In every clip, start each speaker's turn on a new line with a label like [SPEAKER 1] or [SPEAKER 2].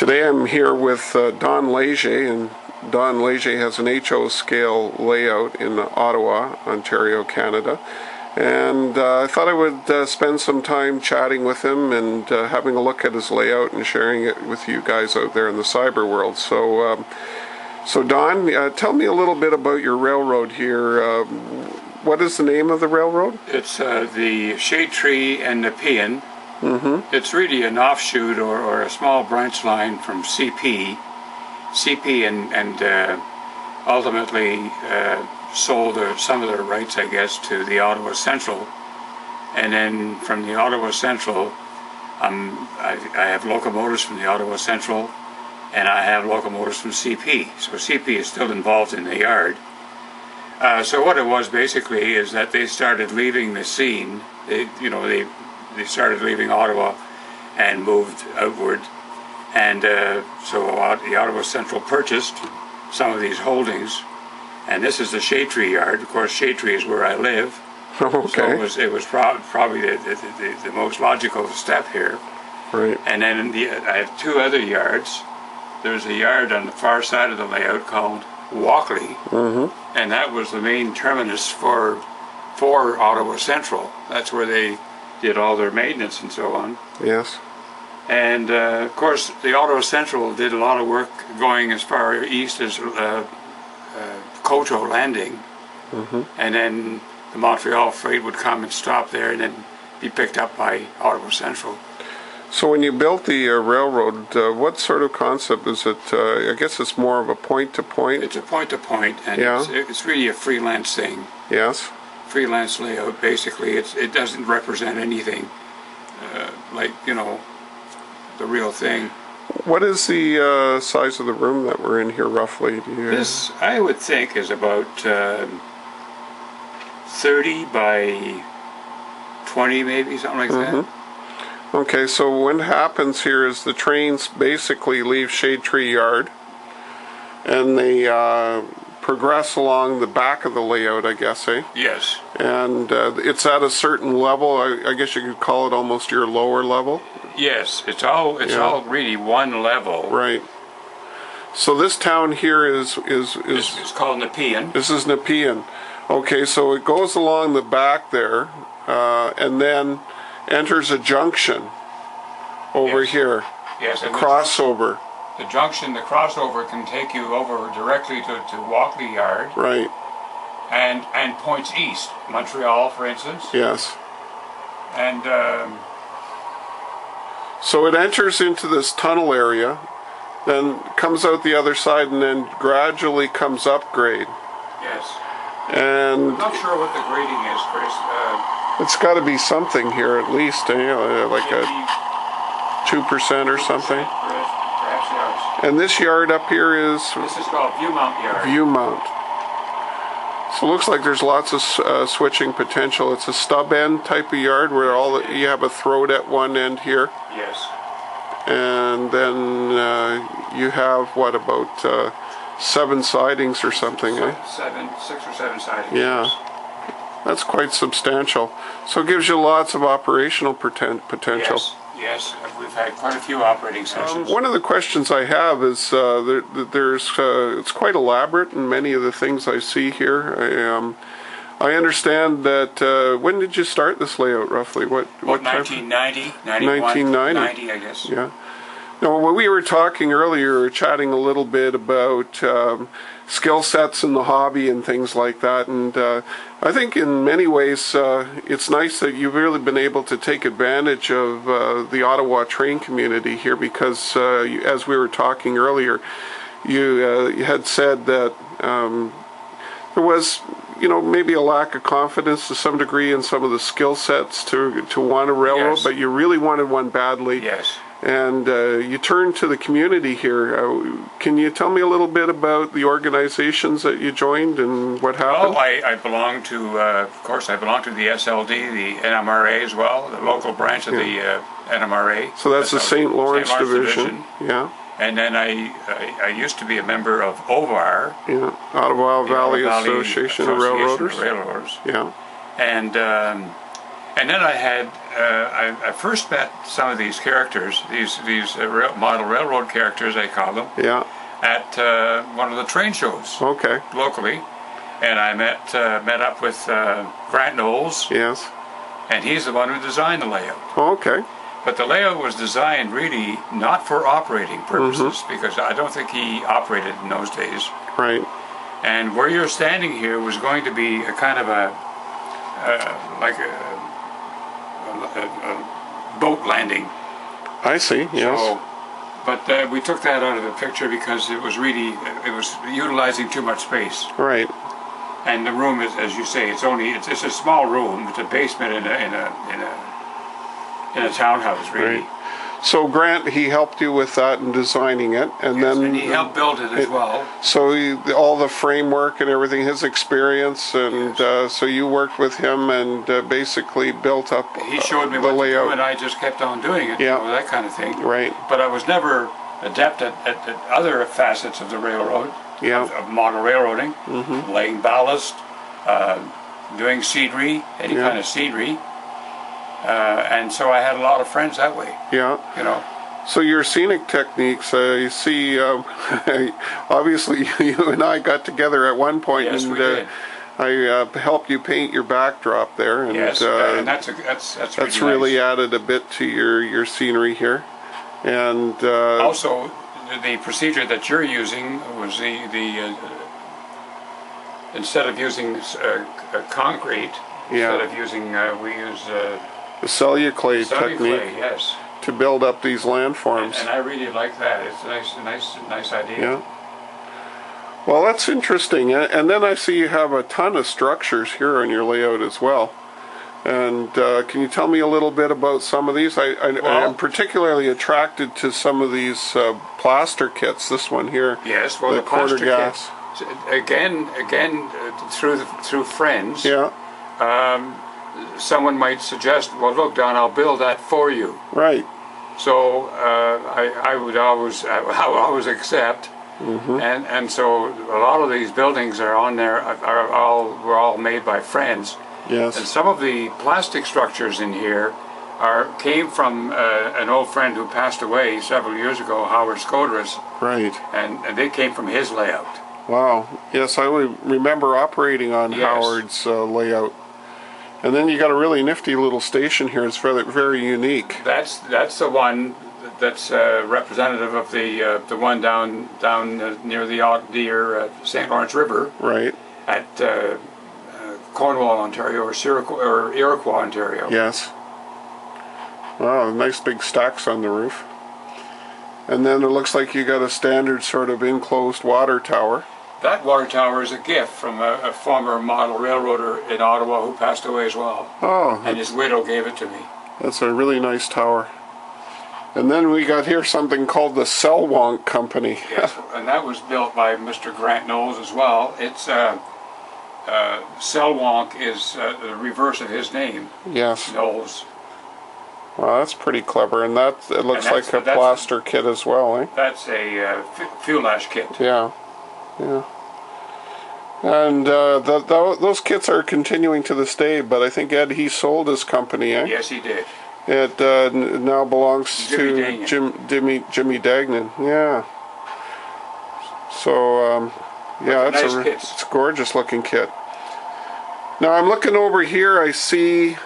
[SPEAKER 1] Today I'm here with Don Leger, and Don Leger has an HO scale layout in Ottawa, Ontario, Canada. And I thought I would spend some time chatting with him and having a look at his layout and sharing it with you guys out there in the cyber world. So Don, tell me a little bit about your railroad here. What is the name of the railroad?
[SPEAKER 2] It's the Shadetree Nepean.
[SPEAKER 1] Mm-hmm.
[SPEAKER 2] It's really an offshoot or a small branch line from CP. CP and ultimately sold some of their rights, I guess, to the Ottawa Central. And then from the Ottawa Central, I have locomotives from the Ottawa Central, and I have locomotives from CP. So CP is still involved in the yard. So what it was basically is that they started leaving the scene. They started leaving Ottawa and moved outward, and so the Ottawa Central purchased some of these holdings, and this is the Shadetree yard. Of course, Shadetree is where I live.
[SPEAKER 1] Okay.
[SPEAKER 2] So it was probably the most logical step here.
[SPEAKER 1] Right.
[SPEAKER 2] And then I have two other yards. There's a yard on the far side of the layout called Walkley,
[SPEAKER 1] mm-hmm.
[SPEAKER 2] and that was the main terminus for Ottawa Central. That's where they did all their maintenance and so on.
[SPEAKER 1] Yes.
[SPEAKER 2] And of course, the Ottawa Central did a lot of work going as far east as Coteau Landing,
[SPEAKER 1] mm-hmm.
[SPEAKER 2] and then the Montreal freight would come and stop there and then be picked up by Ottawa Central.
[SPEAKER 1] So when you built the railroad, what sort of concept is it? I guess it's more of a point-to-point?
[SPEAKER 2] It's a point-to-point, and
[SPEAKER 1] yeah.
[SPEAKER 2] it's really a freelance thing.
[SPEAKER 1] Yes.
[SPEAKER 2] Freelance layout, basically. It doesn't represent anything like, the real thing.
[SPEAKER 1] What is the size of the room that we're in here, roughly?
[SPEAKER 2] This, I would think, is about 30 by 20, maybe, something like
[SPEAKER 1] mm-hmm.
[SPEAKER 2] that.
[SPEAKER 1] Okay, so what happens here is the trains basically leave Shadetree Yard, and they progress along the back of the layout, I guess, eh?
[SPEAKER 2] Yes.
[SPEAKER 1] And it's at a certain level. I guess you could call it almost your lower level.
[SPEAKER 2] Yes, it's all really one level.
[SPEAKER 1] Right. So this town here is
[SPEAKER 2] It's called Nepean.
[SPEAKER 1] This is Nepean. Okay, so it goes along the back there, and then enters a junction over
[SPEAKER 2] yes.
[SPEAKER 1] here.
[SPEAKER 2] Yes.
[SPEAKER 1] A crossover.
[SPEAKER 2] The junction, the crossover, can take you over directly to Walkley Yard.
[SPEAKER 1] Right.
[SPEAKER 2] And points east, Montreal, for instance.
[SPEAKER 1] Yes.
[SPEAKER 2] And
[SPEAKER 1] so it enters into this tunnel area, then comes out the other side, and then gradually comes up grade.
[SPEAKER 2] yes.
[SPEAKER 1] And
[SPEAKER 2] I'm not sure what the grading is, Chris.
[SPEAKER 1] it's got to be something here at least, like a 2% or something.
[SPEAKER 2] Perhaps, yes.
[SPEAKER 1] And this yard up here is
[SPEAKER 2] This is called Viewmount Yard.
[SPEAKER 1] Viewmount. So it looks like there's lots of switching potential. It's a stub end type of yard where you have a throat at one end here.
[SPEAKER 2] Yes.
[SPEAKER 1] And then you have, what, about 7 sidings or something, eh?
[SPEAKER 2] 6 or 7 sidings.
[SPEAKER 1] Yeah. That's quite substantial. So it gives you lots of operational potential.
[SPEAKER 2] Yes, we've had quite a few operating sessions.
[SPEAKER 1] One of the questions I have is it's quite elaborate in many of the things I see here. I understand that, when did you start this layout roughly? What
[SPEAKER 2] 1990, 91, 1990, I guess.
[SPEAKER 1] Yeah. Now, when we were talking earlier, we were chatting a little bit about skill sets in the hobby and things like that, and I think in many ways it's nice that you've really been able to take advantage of the Ottawa train community here, because as we were talking earlier, you had said that there was maybe a lack of confidence to some degree in some of the skill sets to want a railroad,
[SPEAKER 2] yes.
[SPEAKER 1] but you really wanted one badly.
[SPEAKER 2] Yes.
[SPEAKER 1] And you turned to the community here. Can you tell me a little bit about the organizations that you joined and what happened?
[SPEAKER 2] Well, I belong to, of course, I belong to the SLD, the NMRA as well, the local branch of the NMRA.
[SPEAKER 1] So that's the St. Lawrence Division. Yeah.
[SPEAKER 2] And then I used to be a member of OVAR.
[SPEAKER 1] Yeah, Ottawa Valley Association of Railroaders.
[SPEAKER 2] Railroaders.
[SPEAKER 1] Yeah.
[SPEAKER 2] And And then I had, I first met some of these characters, these model railroad characters, I call them,
[SPEAKER 1] Yeah.
[SPEAKER 2] at one of the train shows
[SPEAKER 1] Okay.
[SPEAKER 2] locally. And I met up with Grant Knowles,
[SPEAKER 1] Yes.
[SPEAKER 2] and he's the one who designed the layout.
[SPEAKER 1] Okay.
[SPEAKER 2] But the layout was designed really not for operating purposes, because I don't think he operated in those days.
[SPEAKER 1] Right.
[SPEAKER 2] And where you're standing here was going to be a kind of a boat landing.
[SPEAKER 1] I see. Yes.
[SPEAKER 2] So, but we took that out of the picture because it was utilizing too much space.
[SPEAKER 1] Right.
[SPEAKER 2] And the room is, as you say, it's a small room. It's a basement in a townhouse, really.
[SPEAKER 1] Right. So Grant, he helped you with that and designing it, and
[SPEAKER 2] Yes,
[SPEAKER 1] then
[SPEAKER 2] and he helped build it as well.
[SPEAKER 1] So all the framework and everything, his experience, and so you worked with him and basically built up
[SPEAKER 2] He showed me
[SPEAKER 1] the
[SPEAKER 2] what
[SPEAKER 1] layout.
[SPEAKER 2] to do, and I just kept on doing it.
[SPEAKER 1] Yeah.
[SPEAKER 2] You know, that kind of thing.
[SPEAKER 1] Right.
[SPEAKER 2] But I was never adept at other facets of the railroad.
[SPEAKER 1] Yeah.
[SPEAKER 2] Of model railroading, laying ballast, doing seedery, any
[SPEAKER 1] Yeah.
[SPEAKER 2] kind of seedery. And so I had a lot of friends that way,
[SPEAKER 1] Yeah.
[SPEAKER 2] you know.
[SPEAKER 1] So your scenic techniques, I see, obviously you and I got together at one point,
[SPEAKER 2] Yes,
[SPEAKER 1] and
[SPEAKER 2] we did.
[SPEAKER 1] I helped you paint your backdrop there, and,
[SPEAKER 2] Yes, and that's
[SPEAKER 1] really
[SPEAKER 2] nice.
[SPEAKER 1] added a bit to your scenery here. And
[SPEAKER 2] Also, the procedure that you're using was instead of using concrete,
[SPEAKER 1] Yeah.
[SPEAKER 2] instead of using we use
[SPEAKER 1] the celluclay
[SPEAKER 2] clay,
[SPEAKER 1] technique
[SPEAKER 2] yes.
[SPEAKER 1] to build up these landforms.
[SPEAKER 2] And I really like that. It's a nice idea.
[SPEAKER 1] Yeah. Well, that's interesting. And then I see you have a ton of structures here on your layout as well. And can you tell me a little bit about some of these? I'm particularly attracted to some of these plaster kits. This one here.
[SPEAKER 2] Yes, well,
[SPEAKER 1] the quarter
[SPEAKER 2] plaster
[SPEAKER 1] gas.
[SPEAKER 2] kit, again, through friends.
[SPEAKER 1] Yeah.
[SPEAKER 2] Someone might suggest, well, look, Don, I'll build that for you.
[SPEAKER 1] Right.
[SPEAKER 2] So I would always accept. And so a lot of these buildings are on there were all made by friends.
[SPEAKER 1] Yes.
[SPEAKER 2] And some of the plastic structures in here came from an old friend who passed away several years ago, Howard Scoderis.
[SPEAKER 1] Right.
[SPEAKER 2] And they came from his layout.
[SPEAKER 1] Wow. Yes, I would remember operating on
[SPEAKER 2] Yes.
[SPEAKER 1] Howard's layout. And then you got a really nifty little station here. It's very, very unique.
[SPEAKER 2] That's the one that's representative of the one down near the St. Lawrence River.
[SPEAKER 1] Right.
[SPEAKER 2] At Cornwall, Ontario, or Iroquois, Ontario.
[SPEAKER 1] Yes. Wow, nice big stacks on the roof. And then it looks like you got a standard sort of enclosed water tower.
[SPEAKER 2] That water tower is a gift from a former model railroader in Ottawa who passed away as well.
[SPEAKER 1] Oh,
[SPEAKER 2] And his widow gave it to me.
[SPEAKER 1] that's a really nice tower. And then we got here something called the Selwonk Company.
[SPEAKER 2] Yes, and that was built by Mr. Grant Knowles as well. It's Selwonk is the reverse of his name,
[SPEAKER 1] Yes.
[SPEAKER 2] Knowles.
[SPEAKER 1] Well, that's pretty clever. And it looks
[SPEAKER 2] And
[SPEAKER 1] like a
[SPEAKER 2] that's-
[SPEAKER 1] plaster kit as well, eh?
[SPEAKER 2] That's a fuel ash kit.
[SPEAKER 1] Yeah. Yeah. And those kits are continuing to this day, but I think Ed, he sold his company, eh?
[SPEAKER 2] Yes, he did.
[SPEAKER 1] It now belongs
[SPEAKER 2] Jimmy
[SPEAKER 1] to Jimmy Dagnan. Yeah. So yeah,
[SPEAKER 2] Nice kits.
[SPEAKER 1] it's a gorgeous looking kit. Now I'm looking over here. I see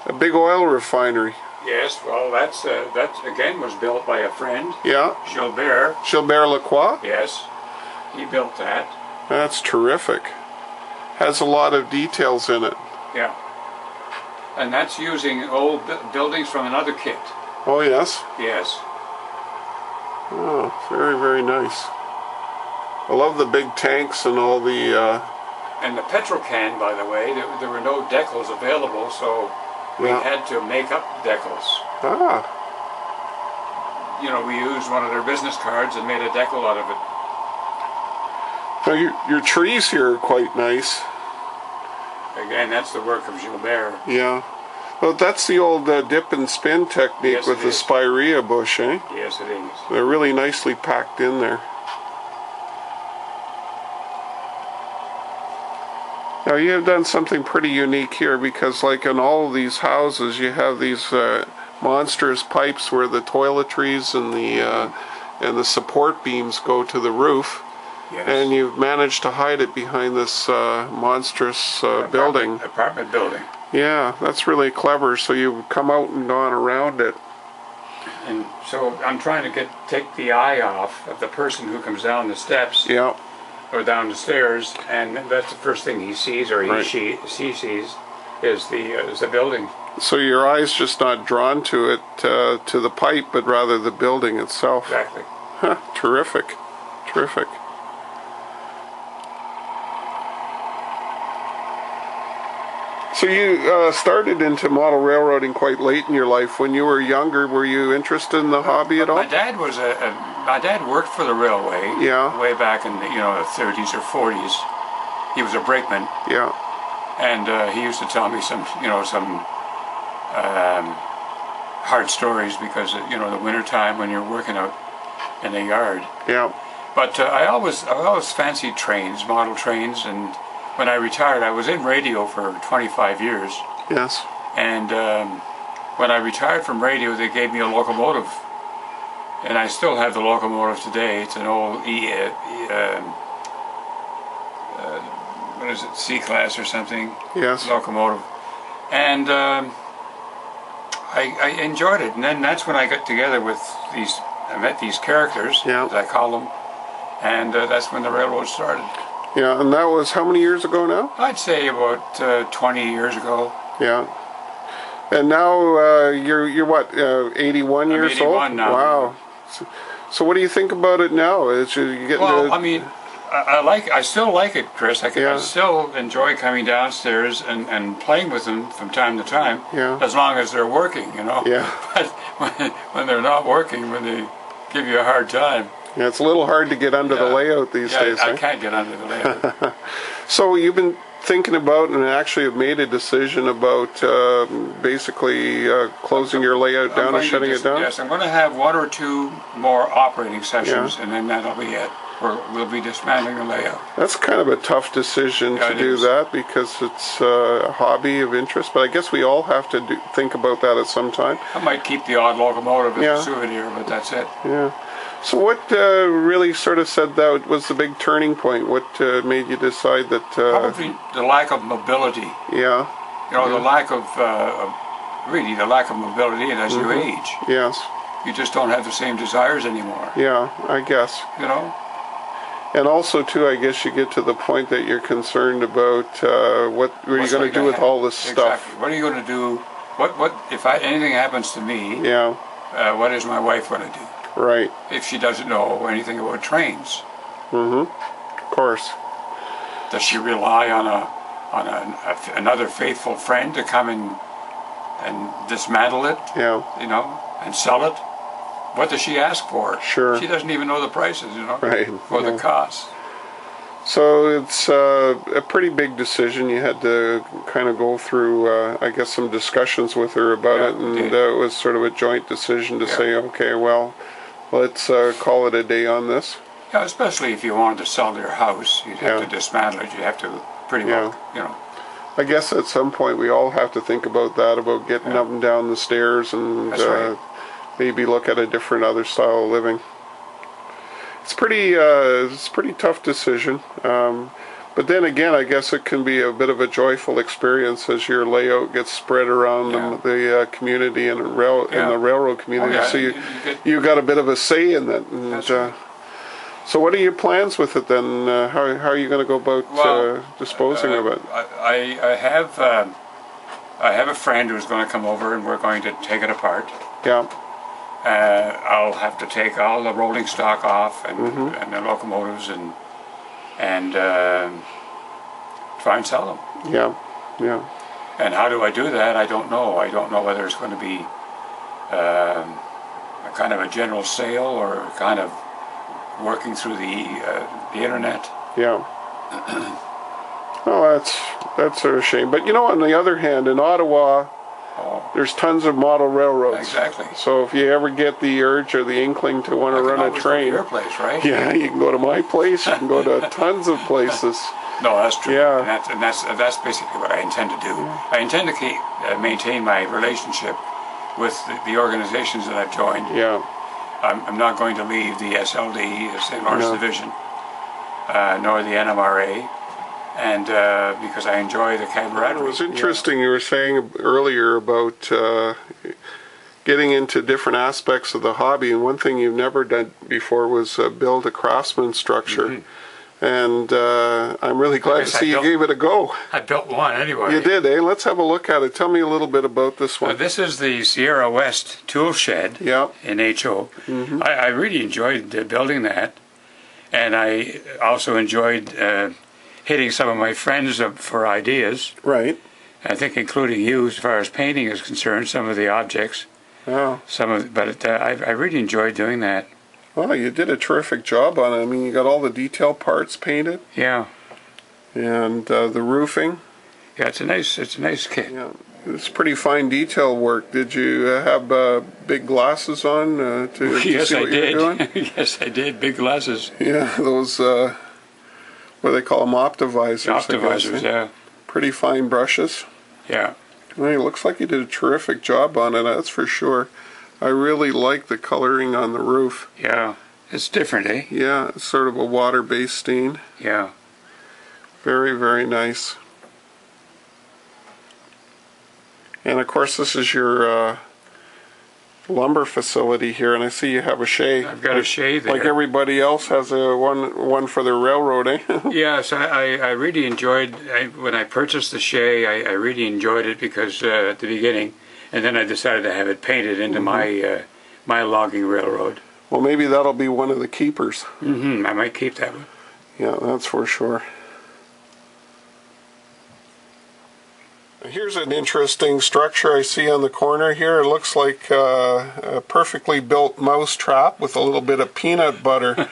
[SPEAKER 1] a big oil refinery.
[SPEAKER 2] Yes, well, that again was built by a friend,
[SPEAKER 1] Yeah.
[SPEAKER 2] Gilbert.
[SPEAKER 1] Gilbert Lacroix.
[SPEAKER 2] Yes, he built that.
[SPEAKER 1] That's terrific. Has a lot of details in it.
[SPEAKER 2] Yeah. And that's using old buildings from another kit.
[SPEAKER 1] Oh yes.
[SPEAKER 2] Yes.
[SPEAKER 1] Oh, very, very nice. I love the big tanks and all the.
[SPEAKER 2] And the petrol can, by the way, there were no decals available, so we
[SPEAKER 1] Yeah.
[SPEAKER 2] had to make up decals.
[SPEAKER 1] Ah.
[SPEAKER 2] You know, we used one of their business cards and made a decal out of it.
[SPEAKER 1] Now your trees here are quite nice.
[SPEAKER 2] Again, that's the work of Gilbert.
[SPEAKER 1] Yeah. Well, that's the old dip and spin technique
[SPEAKER 2] Yes,
[SPEAKER 1] with
[SPEAKER 2] it
[SPEAKER 1] the
[SPEAKER 2] is.
[SPEAKER 1] spirea bush, eh?
[SPEAKER 2] Yes, it is.
[SPEAKER 1] They're really nicely packed in there. Now you have done something pretty unique here, because like in all of these houses you have these monstrous pipes where the toiletries and the support beams go to the roof.
[SPEAKER 2] Yes.
[SPEAKER 1] And you've managed to hide it behind this monstrous building.
[SPEAKER 2] Apartment building.
[SPEAKER 1] Yeah, that's really clever. So you've come out and gone around it.
[SPEAKER 2] And so I'm trying to take the eye off of the person who comes down the steps.
[SPEAKER 1] Yeah.
[SPEAKER 2] Or down the stairs, and that's the first thing he sees, or she sees, is the building.
[SPEAKER 1] So your eye's just not drawn to it, to the pipe, but rather the building itself.
[SPEAKER 2] Exactly.
[SPEAKER 1] Huh, terrific. Terrific. So you started into model railroading quite late in your life. When you were younger, were you interested in the hobby at all?
[SPEAKER 2] My dad was my dad worked for the railway.
[SPEAKER 1] Yeah.
[SPEAKER 2] Way back in the 30s or 40s. He was a brakeman.
[SPEAKER 1] Yeah.
[SPEAKER 2] And he used to tell me some hard stories, because the winter time when you're working out in the yard.
[SPEAKER 1] Yeah.
[SPEAKER 2] But I always fancied trains, model trains, and when I retired, I was in radio for 25 years.
[SPEAKER 1] Yes.
[SPEAKER 2] And when I retired from radio, they gave me a locomotive. And I still have the locomotive today. It's an old what is it, C-class or something?
[SPEAKER 1] Yes.
[SPEAKER 2] Locomotive. And I enjoyed it. And then that's when I got together with I met these characters, as I call them. And that's when the railroad started.
[SPEAKER 1] Yeah, and that was how many years ago now?
[SPEAKER 2] I'd say about 20 years ago.
[SPEAKER 1] Yeah. And now you're what, 81 years
[SPEAKER 2] 81
[SPEAKER 1] old?
[SPEAKER 2] now.
[SPEAKER 1] Wow. So what do you think about it now? Is you getting
[SPEAKER 2] I mean, I still like it, Chris. I still enjoy coming downstairs and playing with them from time to time.
[SPEAKER 1] Yeah.
[SPEAKER 2] As long as they're working,
[SPEAKER 1] Yeah.
[SPEAKER 2] But when they're not working, when they give you a hard time.
[SPEAKER 1] Yeah, it's a little hard to get under the layout these days.
[SPEAKER 2] I can't get under the layout.
[SPEAKER 1] So you've been thinking about and actually have made a decision about basically closing your layout down and shutting it down?
[SPEAKER 2] Yes, I'm going to have one or two more operating sessions, and then that'll be it. We'll be dismantling the layout.
[SPEAKER 1] That's kind of a tough decision to do that, because it's a hobby of interest, but I guess we all have to think about that at some time.
[SPEAKER 2] I might keep the odd locomotive as a souvenir, but that's it.
[SPEAKER 1] Yeah. So what really sort of said that was the big turning point? What made you decide that...
[SPEAKER 2] Probably the lack of mobility.
[SPEAKER 1] Yeah.
[SPEAKER 2] The lack of, really the lack of mobility, and as you age.
[SPEAKER 1] Yes.
[SPEAKER 2] You just don't have the same desires anymore.
[SPEAKER 1] Yeah, I guess. And also, too, I guess you get to the point that you're concerned about what are you going to do with all this stuff.
[SPEAKER 2] Exactly. What are you going to do? What if anything happens to me?
[SPEAKER 1] Yeah.
[SPEAKER 2] What is my wife going to do?
[SPEAKER 1] Right.
[SPEAKER 2] If she doesn't know anything about trains.
[SPEAKER 1] Of course.
[SPEAKER 2] Does she rely on another faithful friend to come and dismantle it?
[SPEAKER 1] Yeah.
[SPEAKER 2] And sell it? What does she ask for?
[SPEAKER 1] Sure.
[SPEAKER 2] She doesn't even know the prices,
[SPEAKER 1] Right.
[SPEAKER 2] For the cost.
[SPEAKER 1] So it's a pretty big decision. You had to kind of go through, I guess, some discussions with her about it, and it was sort of a joint decision to say, okay, well, let's call it a day on this.
[SPEAKER 2] Yeah, especially if you wanted to sell your house, you'd have to dismantle it. You'd have to pretty well,
[SPEAKER 1] I guess at some point we all have to think about that, about getting up and down the stairs, and maybe look at a different other style of living. It's pretty tough decision. But then again, I guess it can be a bit of a joyful experience as your layout gets spread around the community and in the railroad community. So you got a bit of a say in that. And, so what are your plans with it then? How are you going to go about disposing of it?
[SPEAKER 2] I have a friend who's going to come over, and we're going to take it apart.
[SPEAKER 1] Yeah.
[SPEAKER 2] I'll have to take all the rolling stock off and the locomotives and try and sell them.
[SPEAKER 1] Yeah, yeah.
[SPEAKER 2] And how do I do that? I don't know. I don't know whether it's going to be a kind of a general sale or kind of working through the internet.
[SPEAKER 1] Yeah. Oh, that's a shame. But on the other hand, in Ottawa, there's tons of model railroads.
[SPEAKER 2] Exactly.
[SPEAKER 1] So if you ever get the urge or the inkling to want to run a train,
[SPEAKER 2] go to your place, right?
[SPEAKER 1] Yeah, you can go to my place. You can go to tons of places.
[SPEAKER 2] No, that's true.
[SPEAKER 1] Yeah.
[SPEAKER 2] And that's basically what I intend to do. I intend to maintain my relationship with the organizations that I've joined.
[SPEAKER 1] Yeah.
[SPEAKER 2] I'm not going to leave the SLD, the St. Lawrence
[SPEAKER 1] No.
[SPEAKER 2] Division, nor the NMRA, and because I enjoy the camaraderie.
[SPEAKER 1] It was interesting you were saying earlier about getting into different aspects of the hobby, and one thing you've never done before was build a Craftsman structure. And I'm really glad to see you gave it a go.
[SPEAKER 2] I built one anyway.
[SPEAKER 1] You did, eh? Let's have a look at it. Tell me a little bit about this one.
[SPEAKER 2] This is the Sierra West tool shed in HO. I really enjoyed building that, and I also enjoyed hitting some of my friends up for ideas.
[SPEAKER 1] Right.
[SPEAKER 2] I think including you as far as painting is concerned, some of the objects.
[SPEAKER 1] Oh.
[SPEAKER 2] But I really enjoyed doing that.
[SPEAKER 1] Well, you did a terrific job on it. I mean, you got all the detail parts painted.
[SPEAKER 2] Yeah.
[SPEAKER 1] And the roofing.
[SPEAKER 2] Yeah, it's a nice kit.
[SPEAKER 1] Yeah, it's pretty fine detail work. Did you have big glasses on to
[SPEAKER 2] Yes,
[SPEAKER 1] see what you were doing?
[SPEAKER 2] Yes, I did. Big glasses.
[SPEAKER 1] Yeah, those what do they call them? Optivisors.
[SPEAKER 2] Optivisors, yeah.
[SPEAKER 1] Pretty fine brushes.
[SPEAKER 2] Yeah.
[SPEAKER 1] Well, it looks like you did a terrific job on it. That's for sure. I really like the coloring on the roof.
[SPEAKER 2] Yeah, it's different, eh?
[SPEAKER 1] Yeah, it's sort of a water-based stain.
[SPEAKER 2] Yeah.
[SPEAKER 1] Very, very nice. And of course, this is your lumber facility here, and I see you have a shay.
[SPEAKER 2] I've got a shay there.
[SPEAKER 1] Like everybody else has a one for their railroad, eh?
[SPEAKER 2] Yes, I really enjoyed, when I purchased the shay, I really enjoyed it because at the beginning, and then I decided to have it painted into my logging railroad.
[SPEAKER 1] Well, maybe that'll be one of the keepers.
[SPEAKER 2] I might keep that one.
[SPEAKER 1] Yeah, that's for sure. Here's an interesting structure I see on the corner here. It looks like a perfectly built mouse trap with a little bit of peanut butter.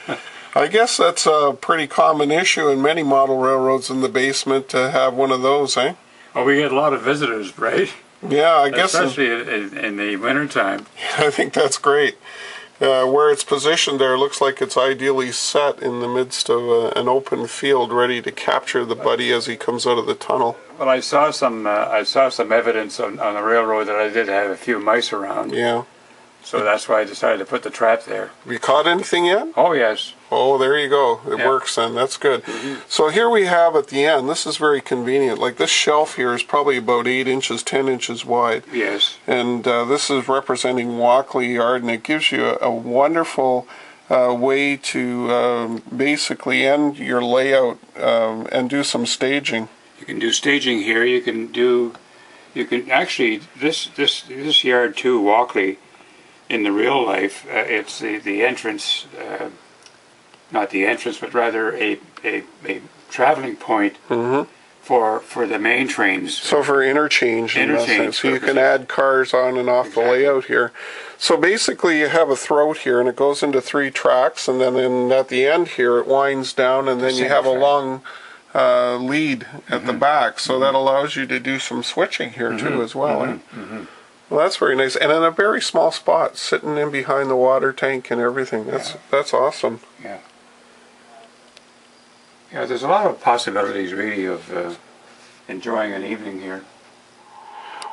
[SPEAKER 1] I guess that's a pretty common issue in many model railroads in the basement to have one of those, eh?
[SPEAKER 2] Well, we get a lot of visitors, right?
[SPEAKER 1] Yeah, I guess.
[SPEAKER 2] Especially in the wintertime.
[SPEAKER 1] I think that's great. Where it's positioned there, it looks like it's ideally set in the midst of an open field, ready to capture the buddy as he comes out of the tunnel.
[SPEAKER 2] Well, I saw some evidence on the railroad that I did have a few mice around.
[SPEAKER 1] Yeah.
[SPEAKER 2] So that's why I decided to put the trap there.
[SPEAKER 1] Have you caught anything yet?
[SPEAKER 2] Oh, yes.
[SPEAKER 1] Oh, there you go. It works then. That's good. So here we have at the end, this is very convenient. Like this shelf here is probably about 8 inches, 10 inches wide.
[SPEAKER 2] Yes.
[SPEAKER 1] And this is representing Walkley Yard, and it gives you a wonderful way to basically end your layout and do some staging.
[SPEAKER 2] You can do staging here. You can actually, this yard too, Walkley, in the real life, it's the entrance, not the entrance, but rather a traveling point for the main trains.
[SPEAKER 1] So for interchange in that sense. So you can add cars on and off the layout here. So basically you have a throat here and it goes into 3 tracks, and then at the end here it winds down, and then you have a long lead at the back. So that allows you to do some switching here too as well. Well, that's very nice, and in a very small spot, sitting in behind the water tank and everything. That's awesome.
[SPEAKER 2] Yeah. Yeah, there's a lot of possibilities, really, of enjoying an evening here.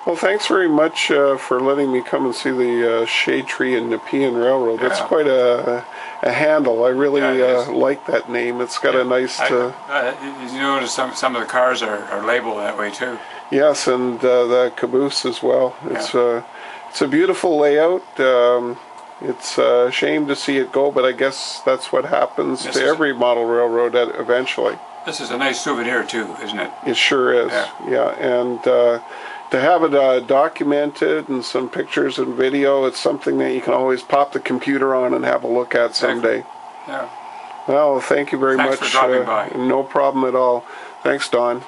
[SPEAKER 1] Well, thanks very much for letting me come and see the Shadetree and Nepean Railroad. That's quite a handle. I really like that name. It's got a nice...
[SPEAKER 2] you notice some of the cars are labeled that way, too.
[SPEAKER 1] Yes, and the caboose as well. It's a beautiful layout. It's a shame to see it go, but I guess that's what happens to every model railroad eventually.
[SPEAKER 2] This is a nice souvenir too, isn't it?
[SPEAKER 1] It sure is. Yeah. And to have it documented and some pictures and video, it's something that you can always pop the computer on and have a look at someday.
[SPEAKER 2] Yeah.
[SPEAKER 1] Well, thank you very much.
[SPEAKER 2] Thanks for dropping by.
[SPEAKER 1] No problem at all. Thanks, Don.